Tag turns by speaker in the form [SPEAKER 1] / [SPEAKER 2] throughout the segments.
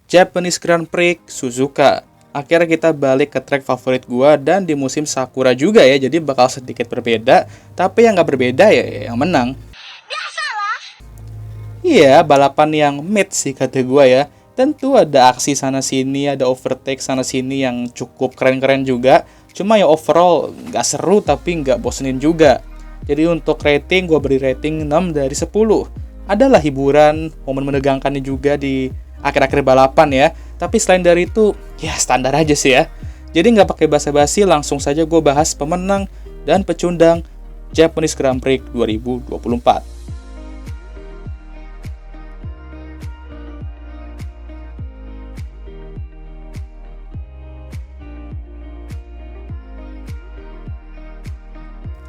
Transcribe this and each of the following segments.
[SPEAKER 1] Japanese Grand Prix Suzuka. Akhirnya kita balik ke track favorit gua dan di musim Sakura juga ya, jadi bakal sedikit berbeda, tapi yang nggak berbeda ya yang menang. Iya, balapan yang mid sih kata gua ya. Tentu ada aksi sana sini, ada overtake sana sini yang cukup keren-keren juga. Cuma ya overall nggak seru tapi nggak bosenin juga. Jadi untuk rating gua beri rating 6 dari 10. Adalah hiburan, momen menegangkannya juga di akhir-akhir balapan ya. Tapi selain dari itu, ya standar aja sih ya. Jadi nggak pakai basa-basi, langsung saja gue bahas pemenang dan pecundang Japanese Grand Prix 2024.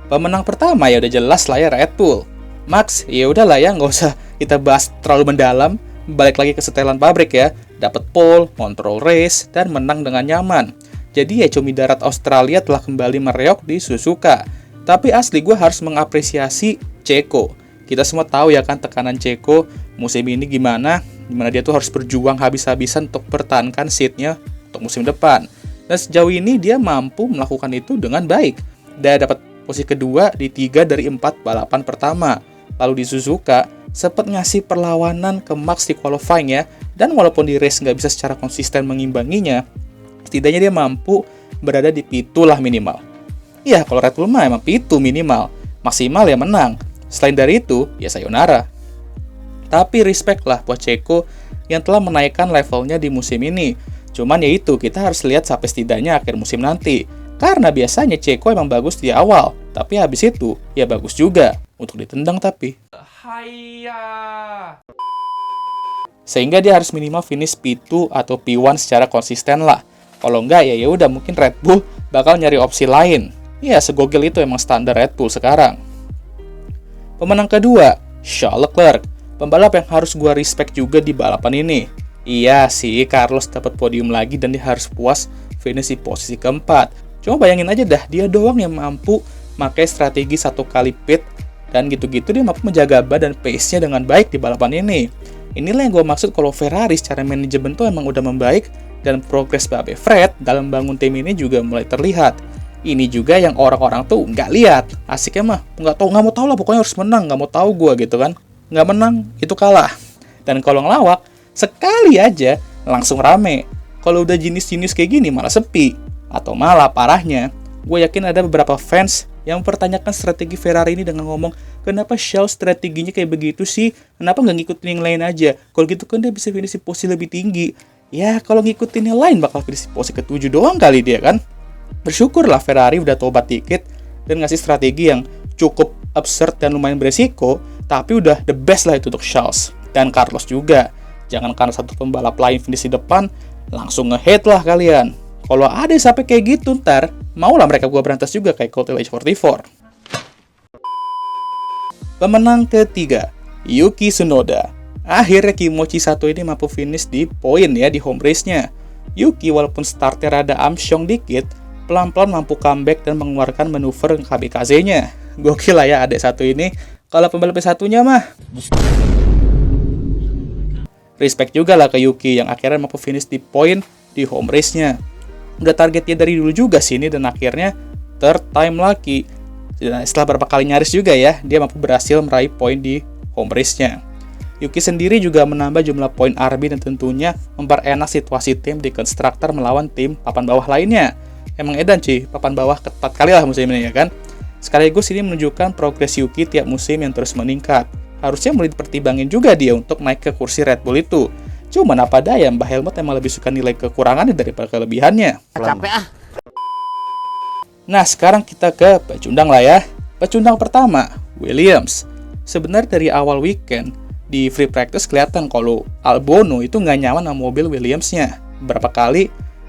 [SPEAKER 1] Pemenang pertama ya udah jelas lah ya, Red Bull. Max, ya udahlah ya, nggak usah kita bahas terlalu mendalam. Balik lagi ke setelan pabrik ya, dapat pole, kontrol race, dan menang dengan nyaman. Jadi ya cumi darat Australia telah kembali mereok di Suzuka. Tapi asli gue harus mengapresiasi Checo. Kita semua tahu ya kan tekanan Checo musim ini gimana dia tuh harus berjuang habis-habisan untuk pertahankan seatnya untuk musim depan. Dan sejauh ini dia mampu melakukan itu dengan baik. Dia dapat posisi kedua di 3 dari 4 balapan pertama. Lalu di Suzuka sempat ngasih perlawanan ke Max di qualifying ya, dan walaupun di race nggak bisa secara konsisten mengimbanginya, setidaknya dia mampu berada di P2 lah minimal. Iya, kalau Red Bull mah emang P2 minimal, maksimal ya menang. Selain dari itu, ya sayonara. Tapi respect lah buat Checo yang telah menaikkan levelnya di musim ini. Cuman ya itu, kita harus lihat sampai setidaknya akhir musim nanti. Karena biasanya Checo emang bagus di awal, tapi habis itu ya bagus juga untuk ditendang tapi. Sehingga dia harus minimal finish P2 atau P1 secara konsisten lah. Kalau enggak ya udah mungkin Red Bull bakal nyari opsi lain. Ya segogel itu emang standar Red Bull sekarang. Pemenang kedua, Charles Leclerc. Pembalap yang harus gua respect juga di balapan ini. Iya sih, Carlos dapat podium lagi dan dia harus puas finish di posisi keempat. Cuma bayangin aja dah, dia doang yang mampu pakai strategi 1 kali pit, dan gitu-gitu dia mampu menjaga badan pace-nya dengan baik di balapan ini. Inilah yang gue maksud kalau Ferrari secara manajemen tuh emang udah membaik, dan progres Babe Fred dalam bangun tim ini juga mulai terlihat. Ini juga yang orang-orang tuh nggak lihat. Asiknya mah nggak mau tahu lah, pokoknya harus menang, nggak mau tahu gue gitu kan. Nggak menang itu kalah. Dan kalau ngelawak sekali aja langsung rame. Kalau udah jenis-jenis kayak gini malah sepi. Atau malah parahnya, gue yakin ada beberapa fans yang mempertanyakan strategi Ferrari ini dengan ngomong, kenapa Charles strateginya kayak begitu sih? Kenapa nggak ngikutin yang lain aja? Kalau gitu kan dia bisa finish di posisi lebih tinggi. Ya, kalau ngikutin yang lain bakal finish di posisi ke-7 doang kali dia kan. Bersyukurlah Ferrari udah tobat dikit dan ngasih strategi yang cukup absurd dan lumayan beresiko, tapi udah the best lah itu untuk Charles. Dan Carlos juga. Jangan karena satu pembalap lain finish di depan, langsung nge-hate lah kalian. Kalau ada sampai kayak gitu ntar, maulah mereka gua berantas juga kayak Colt H44. Pemenang ketiga, Yuki Tsunoda. Akhirnya Kimochi 1 ini mampu finish di poin ya di home race-nya. Yuki walaupun starter rada amsyong dikit, pelan-pelan mampu comeback dan mengeluarkan manuver kamikaze-nya. Gokil lah ya adik satu ini. Kalau pembalap satunya mah respect juga lah ke Yuki yang akhirnya mampu finish di poin di home race-nya. Udah targetnya dari dulu juga sini dan akhirnya third time lagi. Dan setelah beberapa kali nyaris juga ya, dia mampu berhasil meraih poin di home race-nya. Yuki sendiri juga menambah jumlah poin RB dan tentunya memperenak situasi tim di konstruktor melawan tim papan bawah lainnya. Emang edan cuy, papan bawah ketat kali lah musim ini ya kan. Sekaligus ini menunjukkan progres Yuki tiap musim yang terus meningkat. Harusnya mulai dipertimbangin juga dia untuk naik ke kursi Red Bull itu. Cuman apa daya, Mbak Helmut emang lebih suka nilai kekurangannya daripada kelebihannya.
[SPEAKER 2] Capek ah.
[SPEAKER 1] Nah, sekarang kita ke pecundang lah ya. Pecundang pertama, Williams. Sebenarnya dari awal weekend, di free practice kelihatan kalau Albon itu nggak nyaman sama mobil Williams-nya. Berapa kali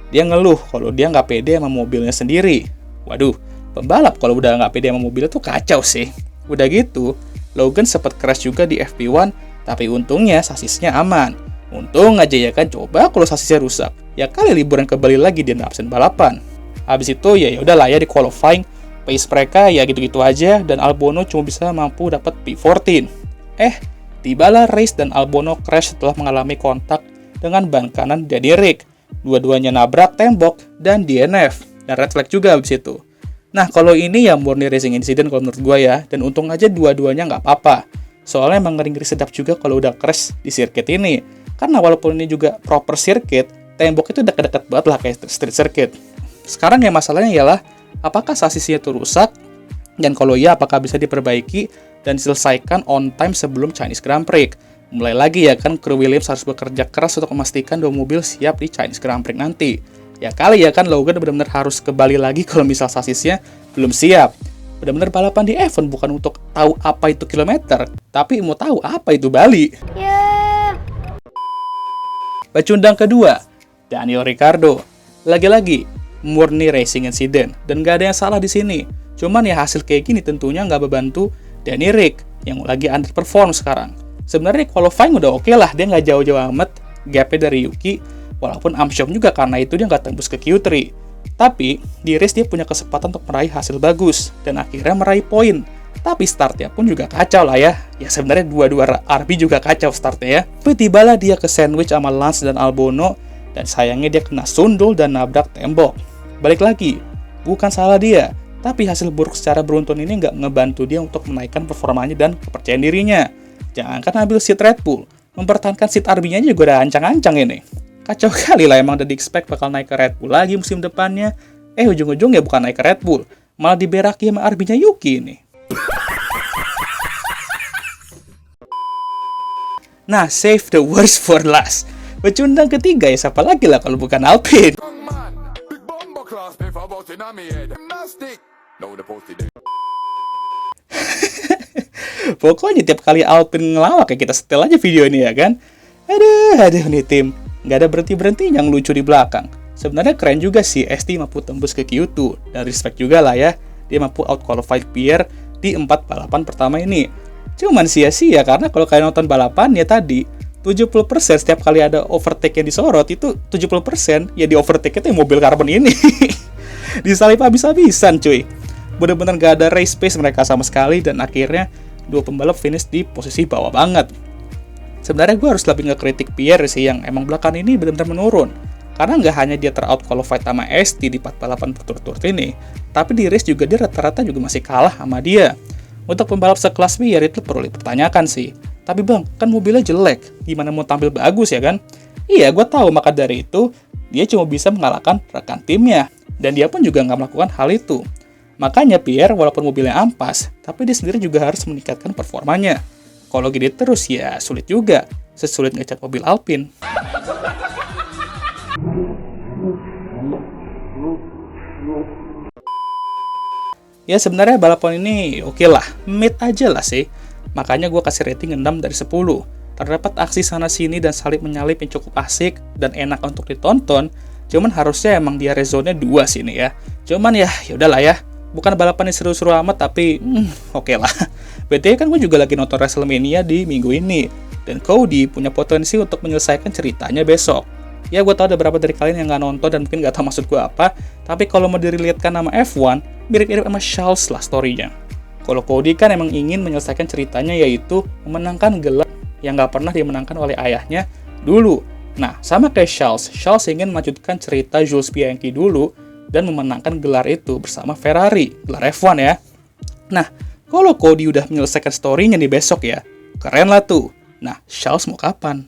[SPEAKER 1] dia ngeluh kalau dia nggak pede sama mobilnya sendiri. Waduh, pembalap kalau udah nggak pede sama mobilnya tuh kacau sih. Udah gitu, Logan sempat crash juga di FP1, tapi untungnya sasisnya aman. Untung aja ya kan, coba kalau sasisnya rusak, ya kali liburan ke Bali lagi dia absen balapan. Habis itu ya udahlah ya di qualifying, pace mereka ya gitu-gitu aja dan Albono cuma bisa mampu dapat P14. Tibalah race dan Albono crash setelah mengalami kontak dengan ban kanan Danny Ric. Dua-duanya nabrak tembok dan DNF. Dan red flag juga habis itu. Nah, kalau ini ya murni racing incident kalau menurut gue ya. Dan untung aja dua-duanya nggak apa-apa. Soalnya emang ngeri-ngeri sedap juga kalau udah crash di sirkuit ini. Karena walaupun ini juga proper sirkuit, tembok itu deket-deket banget lah kayak street circuit. Sekarang ya masalahnya ialah, apakah sasisnya itu rusak? Dan kalau iya, apakah bisa diperbaiki dan diselesaikan on time sebelum Chinese Grand Prix? Mulai lagi ya kan, kru Williams harus bekerja keras untuk memastikan dua mobil siap di Chinese Grand Prix nanti. Ya kali ya kan Logan benar-benar harus kembali lagi kalau misal sasisnya belum siap. Benar-benar balapan di F1 bukan untuk tahu apa itu kilometer, tapi mau tahu apa itu Bali. Pecundang kedua, Daniel Ricciardo. Lagi-lagi, murni racing incident, dan gak ada yang salah di sini. Cuman ya hasil kayak gini tentunya nggak membantu Danny Ric yang lagi underperform sekarang. Sebenarnya qualifying udah oke lah, dia nggak jauh-jauh amat gapnya dari Yuki, walaupun I'm shocked juga karena itu dia nggak tembus ke Q3. Tapi, di race dia punya kesempatan untuk meraih hasil bagus, dan akhirnya meraih poin. Tapi startnya pun juga kacau lah ya. Ya sebenarnya dua-dua RB juga kacau startnya ya. Tapi tibalah dia ke sandwich sama Lance dan Albon, dan sayangnya dia kena sundul dan nabrak tembok. Balik lagi, bukan salah dia, tapi hasil buruk secara beruntun ini nggak ngebantu dia untuk menaikkan performanya dan kepercayaan dirinya. Jangankan ambil seat Red Bull, mempertahankan seat RB-nya juga udah ancang-ancang ini. Kacau kali lah, emang udah di-expect bakal naik ke Red Bull lagi musim depannya. Ujung-ujungnya bukan naik ke Red Bull, malah diberaki sama RB-nya Yuki ini. Nah, save the worst for last. Pecundang ketiga ya siapa lagi lah kalau bukan Alpine. Pokoknya tiap kali Alpine ngelawak kayak kita setel aja video ini ya kan. Aduh nih tim, nggak ada berhenti yang lucu di belakang. Sebenarnya keren juga sih ST mampu tembus ke Q2, dan respect juga lah ya, dia mampu out-qualify Pierre di 4 balapan pertama ini. Cuman sia-sia karena kalau kalian nonton balapan ya tadi, 70% setiap kali ada overtake yang disorot, itu 70% ya di overtake itu mobil karbon ini. Disalip habis-habisan cuy. Bener-bener gak ada race pace mereka sama sekali, dan akhirnya dua pembalap finish di posisi bawah banget. Sebenarnya gue harus lebih ngekritik Pierre sih, yang emang belakangan ini benar-benar menurun. Karena nggak hanya dia ter-out qualified sama ST di 4 balapan berturut-turut ini, tapi di race juga dia rata-rata juga masih kalah sama dia. Untuk pembalap sekelas Pierre itu perlu dipertanyakan sih. Tapi bang, kan mobilnya jelek, gimana mau tampil bagus ya kan? Iya, gue tahu, maka dari itu, dia cuma bisa mengalahkan rekan timnya. Dan dia pun juga nggak melakukan hal itu. Makanya Pierre walaupun mobilnya ampas, tapi dia sendiri juga harus meningkatkan performanya. Kalau gini terus ya sulit juga, sesulit ngecat mobil Alpine. Ya sebenarnya balapan ini oke lah, mid aja lah sih. Makanya gue kasih rating 6 dari 10. Terdapat aksi sana-sini dan salip-menyalip yang cukup asik dan enak untuk ditonton. Cuman harusnya emang dia rezonnya 2 sini ya. Cuman ya udahlah ya. Bukan balapan yang seru-seru amat, tapi oke lah. BTW kan gue juga lagi nonton WrestleMania di minggu ini. Dan Cody punya potensi untuk menyelesaikan ceritanya besok. Ya gue tau ada beberapa dari kalian yang nggak nonton dan mungkin nggak tahu maksud gue apa. Tapi kalau mau direliatkan nama F1, mirip-mirip sama Charles lah story-nya. Kalau Cody kan emang ingin menyelesaikan ceritanya, yaitu memenangkan gelar yang nggak pernah dimenangkan oleh ayahnya dulu. Nah, sama kayak Charles ingin melanjutkan cerita Jules Bianchi dulu dan memenangkan gelar itu bersama Ferrari, gelar F1 ya. Nah, kalau Cody udah menyelesaikan story-nya nih besok ya, keren lah tuh. Nah, Charles mau kapan?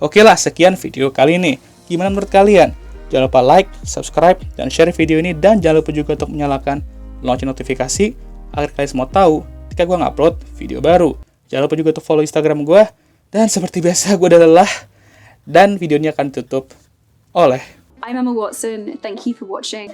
[SPEAKER 1] Oke lah, sekian video kali ini. Gimana menurut kalian? Jangan lupa like, subscribe, dan share video ini. Dan jangan lupa juga untuk menyalakan lonceng notifikasi agar kalian semua tahu ketika gue ngupload video baru. Jangan lupa juga untuk follow Instagram gue. Dan seperti biasa, gue udah lelah. Dan video ini akan ditutup oleh
[SPEAKER 2] I'm Emma Watson. Thank you for watching.